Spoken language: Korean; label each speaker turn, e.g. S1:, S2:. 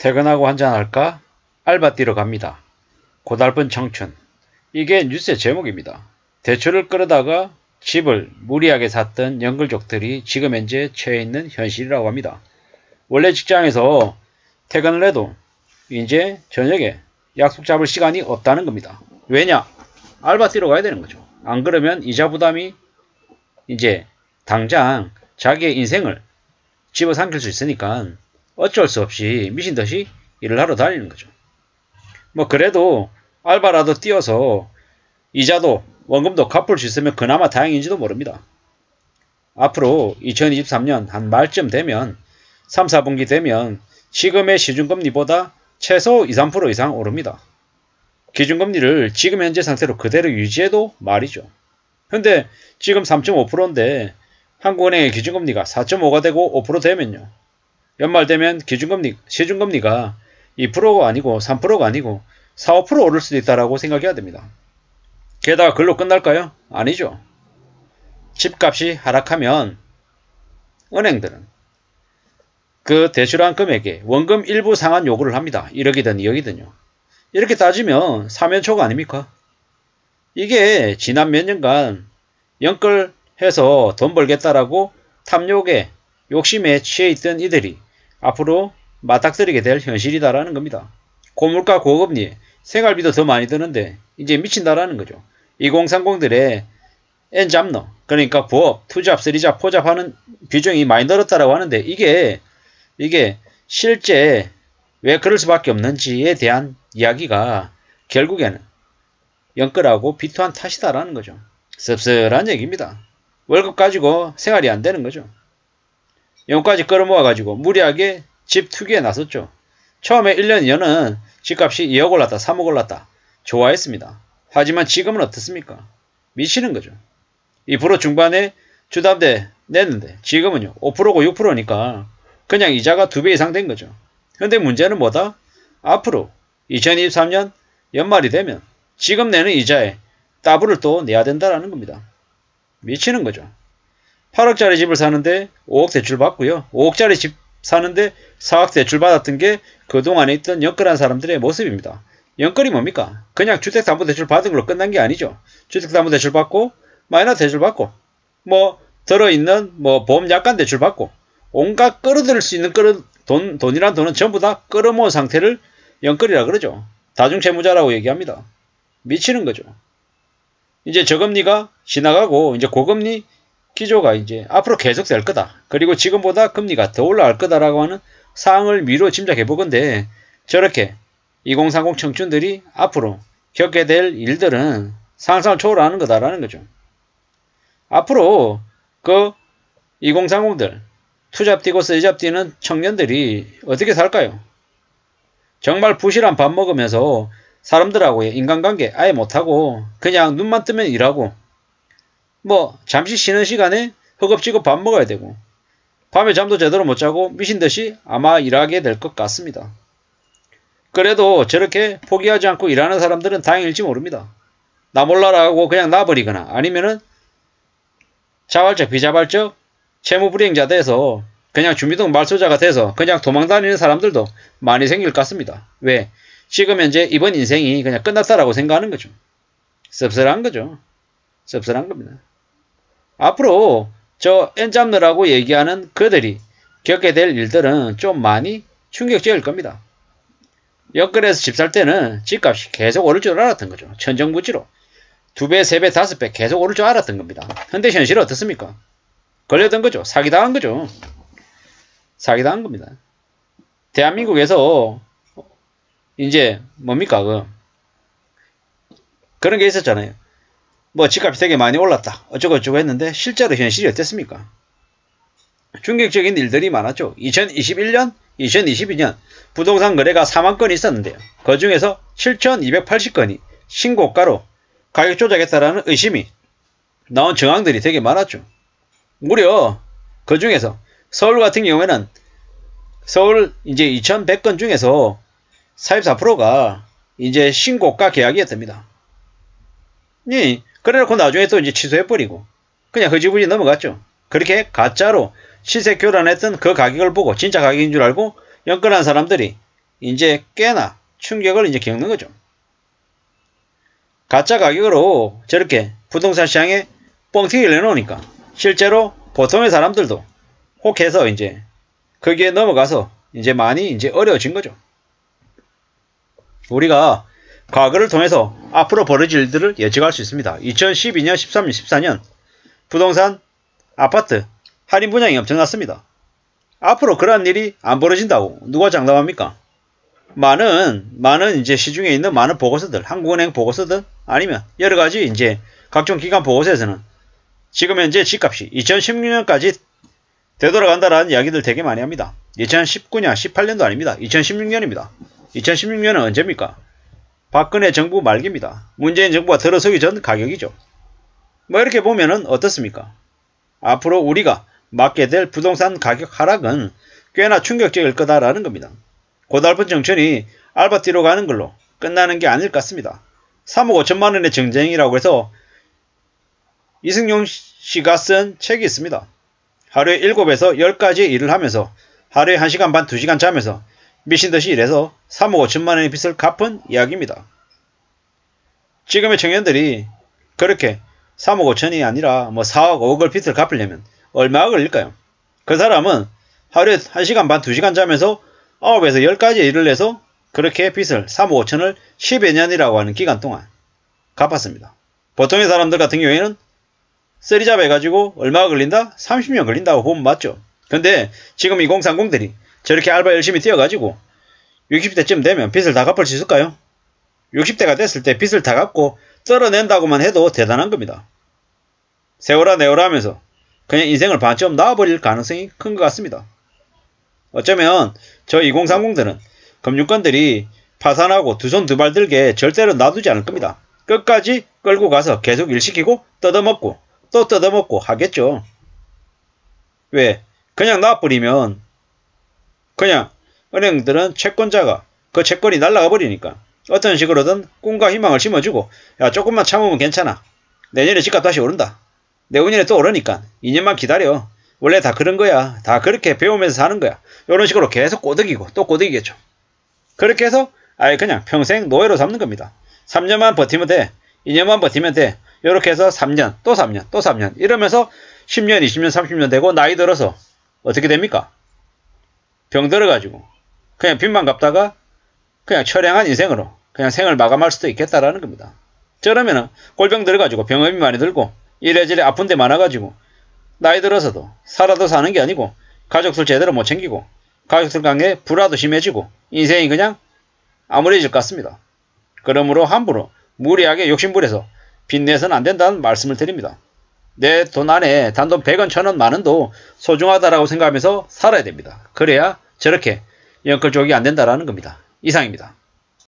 S1: 퇴근하고 한잔할까? 알바 뛰러 갑니다. 고달픈 청춘. 이게 뉴스의 제목입니다. 대출을 끌어다가 집을 무리하게 샀던 연글족들이 지금 현재 처해 있는 현실이라고 합니다. 원래 직장에서 퇴근을 해도 이제 저녁에 약속 잡을 시간이 없다는 겁니다. 왜냐? 알바 뛰러 가야 되는 거죠. 안 그러면 이자 부담이 이제 당장 자기의 인생을 집어삼킬 수 있으니까 어쩔 수 없이 미친듯이 일을 하러 다니는 거죠. 뭐 그래도 알바라도 뛰어서 이자도 원금도 갚을 수 있으면 그나마 다행인지도 모릅니다. 앞으로 2023년 한 말쯤 되면 3, 4분기 되면 지금의 시중금리보다 최소 2, 3% 이상 오릅니다. 기준금리를 지금 현재 상태로 그대로 유지해도 말이죠. 근데 지금 3.5%인데 한국은행의 기준금리가 4.5가 되고 5% 되면요. 연말 되면 시중금리가 2%가 아니고 3%가 아니고 4, 5% 오를 수도 있다고 생각해야 됩니다. 게다가 그걸로 끝날까요? 아니죠. 집값이 하락하면 은행들은 그 대출한 금액에 원금 일부 상환 요구를 합니다. 1억이든 2억이든요. 이렇게 따지면 사면초가 아닙니까? 이게 지난 몇 년간 연끌해서 돈 벌겠다라고 탐욕에 욕심에 취해 있던 이들이 앞으로 맞닥뜨리게 될 현실이다라는 겁니다. 고물가 고금리에 생활비도 더 많이 드는데 이제 미친다라는 거죠. 2030들의 N잡러 그러니까 부업, 투잡, 쓰리잡, 포잡하는 비중이 많이 늘었다라고 하는데 이게 실제 왜 그럴 수밖에 없는지에 대한 이야기가 결국에는 연끌하고 비토한 탓이다라는 거죠. 씁쓸한 얘기입니다. 월급 가지고 생활이 안 되는 거죠. 용까지 끌어모아가지고 무리하게 집 투기에 나섰죠. 처음에 1년 2년은 집값이 2억 올랐다 3억 올랐다 좋아했습니다. 하지만 지금은 어떻습니까? 미치는 거죠. 2% 중반에 주담대 냈는데 지금은요 5%고 6%니까 그냥 이자가 2배 이상 된 거죠. 근데 문제는 뭐다? 앞으로 2023년 연말이 되면 지금 내는 이자에 더블을 또 내야 된다라는 겁니다. 미치는 거죠. 8억짜리 집을 사는데 5억 대출 받고요. 5억짜리 집 사는데 4억 대출 받았던 게 그동안에 있던 연끌한 사람들의 모습입니다. 연끌이 뭡니까? 그냥 주택담보대출 받은 걸로 끝난 게 아니죠. 주택담보대출 받고 마이너스 대출 받고 뭐 들어있는 뭐 보험약관 대출 받고 온갖 끌어들일 수 있는 돈이란 돈은 전부 다 끌어모은 상태를 연끌이라 그러죠. 다중채무자라고 얘기합니다. 미치는 거죠. 이제 저금리가 지나가고 이제 고금리 기조가 이제 앞으로 계속 될 거다. 그리고 지금보다 금리가 더 올라갈 거다라고 하는 사항을 미루어 짐작해 보건데 저렇게 2030 청춘들이 앞으로 겪게 될 일들은 상상을 초월하는 거다라는 거죠. 앞으로 그 2030들 투잡 뛰고 쓰잡 뛰는 청년들이 어떻게 살까요? 정말 부실한 밥 먹으면서 사람들하고의 인간관계 아예 못하고 그냥 눈만 뜨면 일하고 뭐 잠시 쉬는 시간에 허겁지겁 밥 먹어야 되고 밤에 잠도 제대로 못 자고 미친듯이 아마 일하게 될 것 같습니다. 그래도 저렇게 포기하지 않고 일하는 사람들은 다행일지 모릅니다. 나 몰라라 하고 그냥 놔버리거나 아니면은 자발적 비자발적 채무불이행자 돼서 그냥 주민등 말소자가 돼서 그냥 도망다니는 사람들도 많이 생길 것 같습니다. 왜? 지금 현재 이번 인생이 그냥 끝났다라고 생각하는 거죠. 씁쓸한 거죠. 씁쓸한 겁니다. 앞으로 저 N잡느라고 얘기하는 그들이 겪게 될 일들은 좀 많이 충격적일 겁니다. 연끌에서 집 살 때는 집값이 계속 오를 줄 알았던 거죠. 천정부지로 2배, 3배, 5배 계속 오를 줄 알았던 겁니다. 현대 현실은 어떻습니까? 걸려든 거죠. 사기당한 거죠. 사기당한 겁니다. 대한민국에서 이제 뭡니까 그런 게 있었잖아요. 뭐 집값이 되게 많이 올랐다 어쩌고 저쩌고 했는데 실제로 현실이 어땠습니까? 충격적인 일들이 많았죠. 2021년 2022년 부동산 거래가 4만 건이 있었는데요. 그 중에서 7,280건이 신고가로 가격 조작했다라는 의심이 나온 정황들이 되게 많았죠. 무려 그 중에서 서울 같은 경우에는 서울 이제 2,100건 중에서 44%가 이제 신고가 계약이었답니다. 그래놓고 나중에 또 이제 취소해버리고 그냥 흐지부지 넘어갔죠. 그렇게 가짜로 시세 교란했던 그 가격을 보고 진짜 가격인 줄 알고 연끌한 사람들이 이제 꽤나 충격을 이제 겪는 거죠. 가짜 가격으로 저렇게 부동산 시장에 뻥튀기를 내놓으니까 실제로 보통의 사람들도 혹해서 이제 거기에 넘어가서 이제 많이 이제 어려워진 거죠. 우리가 과거를 통해서 앞으로 벌어질 일들을 예측할 수 있습니다. 2012년, 13년, 14년 부동산, 아파트 할인 분양이 엄청났습니다. 앞으로 그러한 일이 안 벌어진다고 누가 장담합니까? 많은 이제 시중에 있는 많은 보고서들, 한국은행 보고서든 아니면 여러 가지 이제 각종 기관 보고서에서는 지금 현재 집값이 2016년까지 되돌아간다라는 이야기들 되게 많이 합니다. 2019년, 18년도 아닙니다. 2016년입니다. 2016년은 언제입니까? 박근혜 정부 말기입니다. 문재인 정부가 들어서기 전 가격이죠. 뭐 이렇게 보면은 어떻습니까? 앞으로 우리가 맞게 될 부동산 가격 하락은 꽤나 충격적일 거다라는 겁니다. 고달픈 정천이 알바띠로 가는 걸로 끝나는 게 아닐 것 같습니다. 3억 5천만 원의 정쟁이라고 해서 이승용 씨가 쓴 책이 있습니다. 하루에 7에서 10가지 일을 하면서 하루에 1시간 반, 2시간 자면서 미친듯이 일해서 3억 5천만 원의 빚을 갚은 이야기입니다. 지금의 청년들이 그렇게 3억 5천이 아니라 뭐 4억, 5억을 빚을 갚으려면 얼마가 걸릴까요? 그 사람은 하루에 1시간 반, 2시간 자면서 9에서 10가지 일을 해서 그렇게 빚을 3억 5천을 10여 년이라고 하는 기간 동안 갚았습니다. 보통의 사람들 같은 경우에는 쓰리잡 해가지고 얼마가 걸린다? 30년 걸린다고 보면 맞죠. 근데 지금 2030들이 저렇게 알바 열심히 뛰어가지고 60대쯤 되면 빚을 다 갚을 수 있을까요? 60대가 됐을 때 빚을 다 갚고 떨어낸다고만 해도 대단한 겁니다. 세월아 내월아 하면서 그냥 인생을 반쯤 놔버릴 가능성이 큰 것 같습니다. 어쩌면 저 2030들은 금융권들이 파산하고 두 손 두 발 들게 절대로 놔두지 않을 겁니다. 끝까지 끌고 가서 계속 일시키고 뜯어먹고 또 뜯어먹고 하겠죠. 왜? 그냥 놔버리면 그냥 은행들은 채권자가 그 채권이 날아가 버리니까 어떤 식으로든 꿈과 희망을 심어주고 야 조금만 참으면 괜찮아. 내년에 집값 다시 오른다. 내후년에 또 오르니까 2년만 기다려. 원래 다 그런 거야. 다 그렇게 배우면서 사는 거야. 이런 식으로 계속 꼬드기고 또 꼬드기겠죠. 그렇게 해서 아예 그냥 평생 노예로 삼는 겁니다. 3년만 버티면 돼. 2년만 버티면 돼. 이렇게 해서 3년, 또 3년, 또 3년 이러면서 10년, 20년, 30년 되고 나이 들어서 어떻게 됩니까? 병 들어가지고 그냥 빚만 갚다가 그냥 처량한 인생으로 그냥 생을 마감할 수도 있겠다라는 겁니다. 저러면은 꼴병 들어가지고 병원비 많이 들고 이래저래 아픈 데 많아가지고 나이 들어서도 살아도 사는 게 아니고 가족들 제대로 못 챙기고 가족들 간에 불화도 심해지고 인생이 그냥 암울해질 것 같습니다. 그러므로 함부로 무리하게 욕심부려서 빚내서는 안 된다는 말씀을 드립니다. 내 돈 안에 단돈 100원, 1000원, 만원도 소중하다라고 생각하면서 살아야 됩니다. 그래야 저렇게 영끌족이 안 된다라는 겁니다. 이상입니다.